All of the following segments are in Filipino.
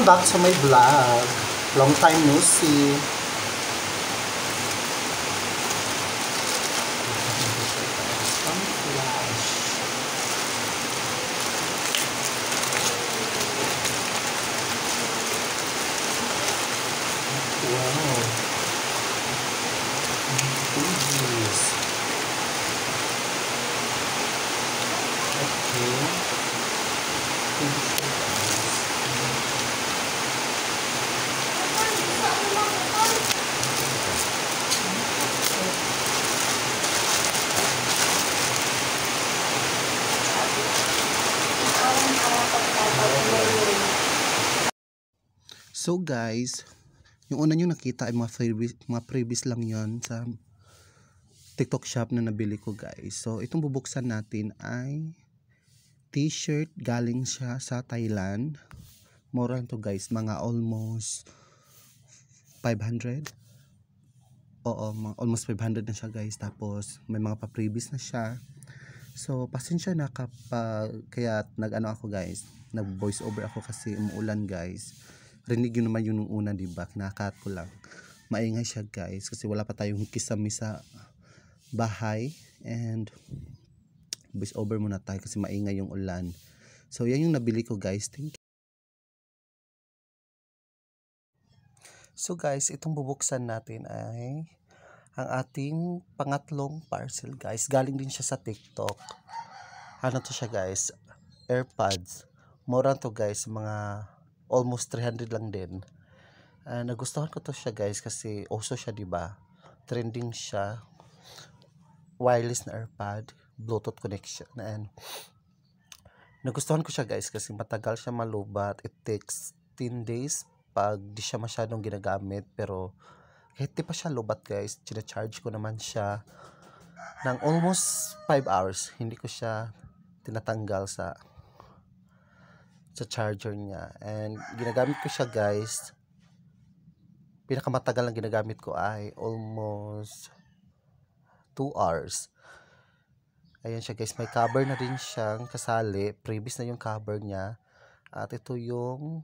back to my vlog. Long time no see. Wow. Goodness. Okay. So guys, yung una nyo nakita ay mga freebies lang yon sa TikTok shop na nabili ko guys. So itong bubuksan natin ay t-shirt, galing siya sa Thailand. Mura to guys, mga almost 500. Oo, almost 500 na siya guys. Tapos may mga pa-freebies na siya. So pasensya na kapag kaya nag-ano ako guys, nag-voice over ako kasi umuulan guys. Rinig yun naman yung nung una, diba? Kinakat ko lang. Maingay siya guys kasi wala pa tayong kisame sa bahay. And voice over muna tayo kasi maingay yung ulan. So yan yung nabili ko guys. Thank you. So guys, itong bubuksan natin ay ang ating pangatlong parcel guys. Galing din siya sa TikTok. Ano to siya guys? AirPods. Mura to guys, mga almost 300 lang din. Nagustuhan ko to siya guys kasi uso siya, diba? Trending siya. Wireless na AirPod, Bluetooth connection. And nagustuhan ko siya guys kasi matagal siya malubat. It takes 10 days pag di siya masyadong ginagamit. Pero kahit di pa siya lubat guys, charge ko naman siya ng almost 5 hours. Hindi ko siya tinatanggal sa charger niya. And ginagamit ko siya guys, pinakamatagal na ginagamit ko ay almost 2 hours. Ayan siya guys, may cover na rin siyang kasali. Previous na yung cover niya. At ito yung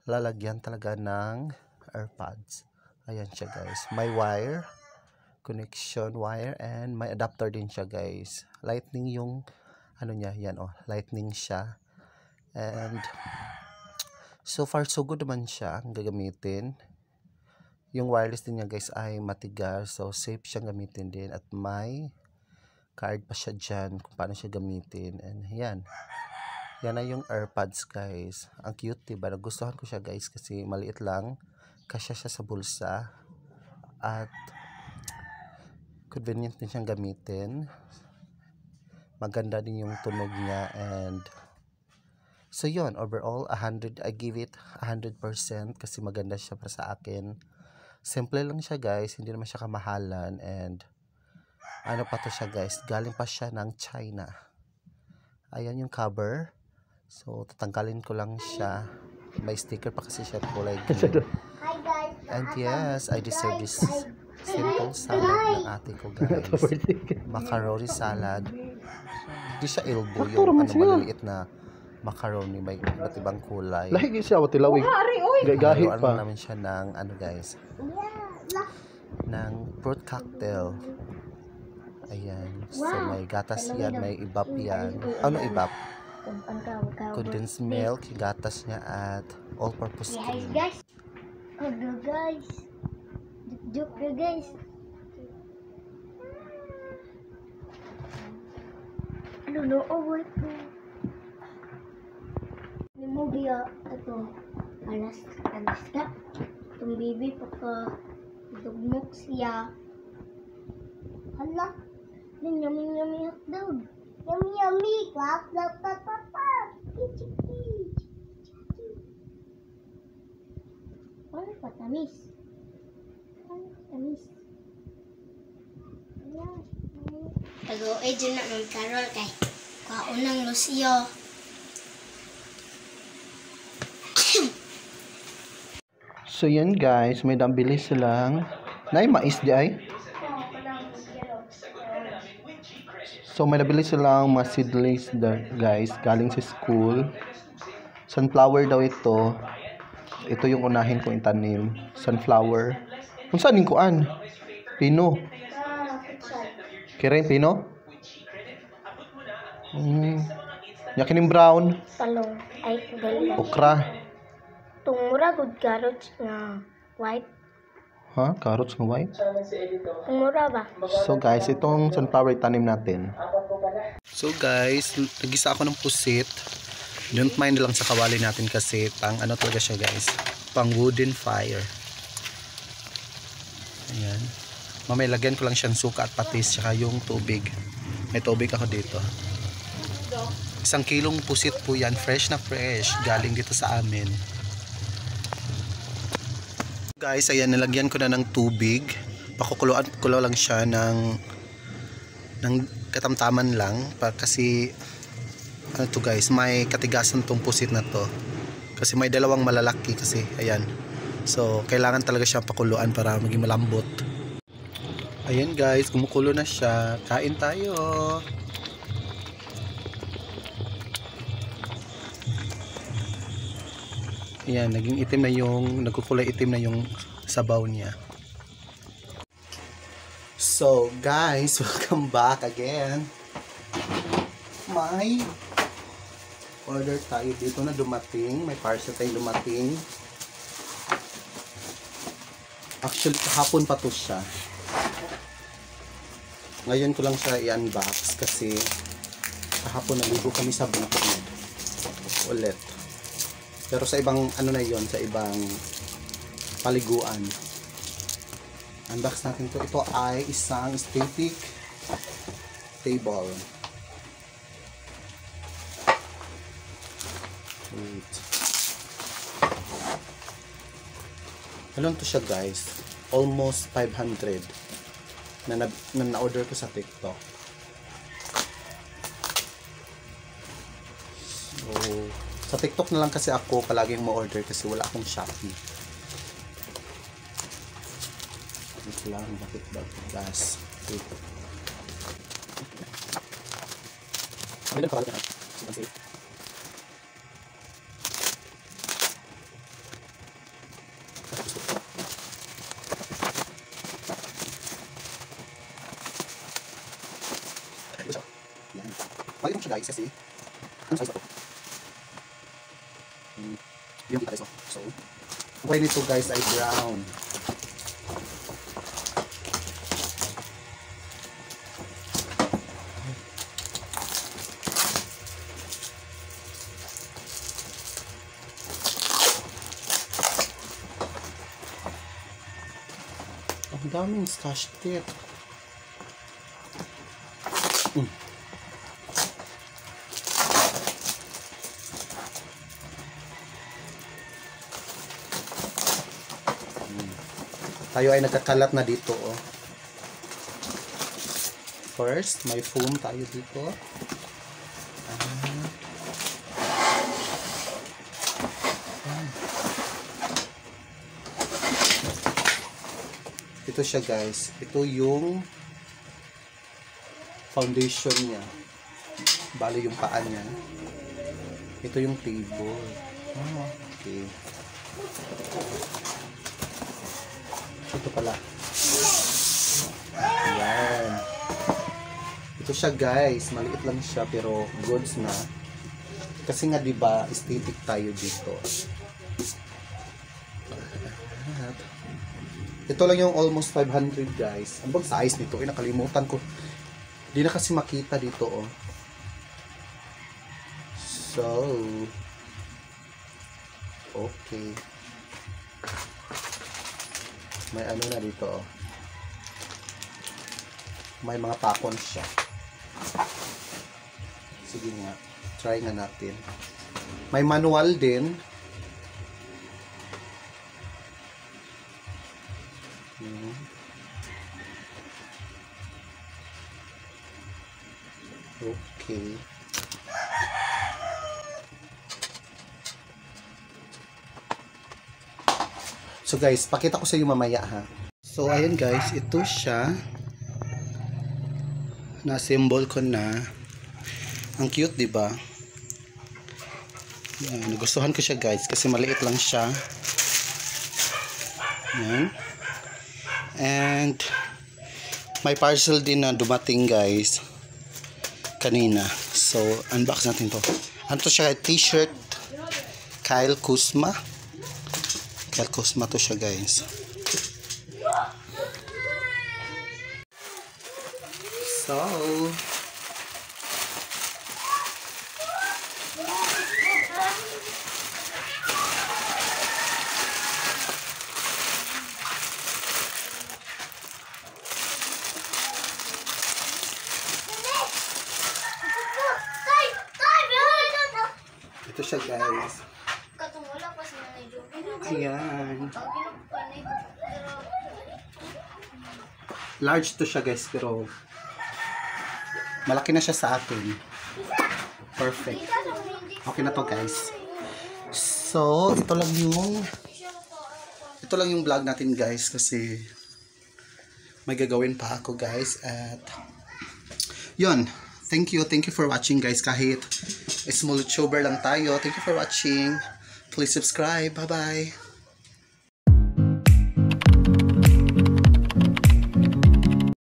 lalagyan talaga ng AirPods. Ayan siya guys, may wire, connection wire, and may adapter din siya guys. Lightning yung ano niya, yan lightning siya. And so far so good naman siya ang gagamitin. Yung wireless din niya guys ay matigas, so safe siyang gamitin din. At may card pa siya dyan kung paano siya gamitin. And yan na yung AirPods guys. Ang cute, diba? Nagustuhan ko siya guys kasi maliit lang, kasya siya sa bulsa, at convenient din siyang gamitin. Maganda din yung tunog niya. And so yun, overall 100, I give it 100% kasi maganda siya para sa akin. Simple lang siya guys, hindi naman siya kamahalan. And ano pa to siya guys, galing pa siya ng China. Ayan yung cover. So tatanggalin ko lang siya. May sticker pa kasi siya kulay green. And yes, I deserve this simple salad ng ate ko guys. Macaroni salad. Hindi siya elbow, yung maliliit na macaroni, may iba't ibang kulay. Lahi siya watilawig. Gagahi pa. Ano namin siya ng ano guys, ng fruit cocktail. Ayan. So may gatas yan, may ibap yan. Ano ibap? Condensed milk, gatas niya, at all-purpose cream. Guys, guys. Joke guys. Ano no? Oh wait. May movie ito. Alas ka. Itong baby pagka dugmok siya. Hala. Yummy hotdog. Yummy. Clap. Ano patamis? Tago-e dyan na ng Carol kay kaunang Lucio. So yan guys, may nabili silang mais di ay. So may nabili silang mga seedlings guys, galing sa school. Sunflower daw ito. Ito yung unahin kong itanim. Sunflower. Kung saan yung kuan? Pino. Kira yung pino? Yakin yung brown. Talong. Ay, dali. Okra. Tungura good carrots nga white. Ha? Carrots na white? Tungura ba? So guys, itong sunflower itanim natin. So guys, nagisa ako ng pusit. Don't mind lang sa kawali natin kasi pang ano talaga siya guys, pang wooden fire. Ayan. Mamaya lagyan ko lang siyang suka at patis tsaka yung tubig. May tubig ako dito. 1 kilong pusit po yan, fresh na fresh, galing dito sa amin. Guys, ayan, nalagyan ko na ng tubig. Pakukuloan ko lang siya ng katamtaman lang kasi ano to guys, may katigasan tong pusit na to kasi may dalawang malalaki kasi ayan, so kailangan talaga siya pakuluan para maging malambot. Ayan guys, kumukulo na siya, kain tayo. Ayan, naging itim na yung nagkukulay itim na yung sabaw niya. So guys, welcome back again. May order tayo dito na dumating. May parcel tayong dumating. Actually, kahapon pa to siya. Ngayon ko lang siya i-unbox kasi kahapon naligo kami sa bukid ulit. Pero sa ibang ano na yon, sa ibang paliguan. Unbox natin to. Ito ay isang static table. Wait. Ilan to siya guys? Almost 500 na order ko sa TikTok. So, sa TikTok na lang kasi ako palaging mo-order kasi wala akong Shopee. Ito lang, bakit ba? Gas. Ito. Ano yung kawalan na? Bakit mo siya guys kasi ano size ba ito? Yung kita guys. So, ang kulay nito guys ay brown. Ang daming scotch tape. Tayo ay nagkakalat na dito, oh. First, may foam tayo dito. Ito siya, guys. Ito yung foundation niya. Bali yung paa niya. Ito yung table. Oh, okay. Ito pala. Ayan. Ito siya guys. Maliit lang siya pero goods na. Kasi nga diba, aesthetic tayo dito. Ito lang yung almost 500 guys. Ang bang size nito? Eh, nakalimutan ko. Di na kasi makita dito, oh. So, okay. May ano na dito, oh. May mga pakon siya. Sige nga, try nga natin. May manual din. Okay. So guys, pakita ko sa iyo mamaya ha. So ayun guys, ito siya. Na-symbol ko na. Ang cute, 'di ba? Yan, nagustuhan ko siya guys kasi maliit lang siya. Yan. And may parcel din na dumating guys kanina. So unbox natin to. Ano to siya? T-shirt Kyle Kuzma. Kyle Kuzma to siya guys. So ito siya guys. Ayan. Large to siya guys pero malaki na siya sa atin. Perfect. Okay na to guys. So, ito lang yung vlog natin guys kasi may gagawin pa ako guys at yun. Thank you for watching guys kahit small YouTuber lang tayo. Thank you for watching. Please subscribe. Bye bye.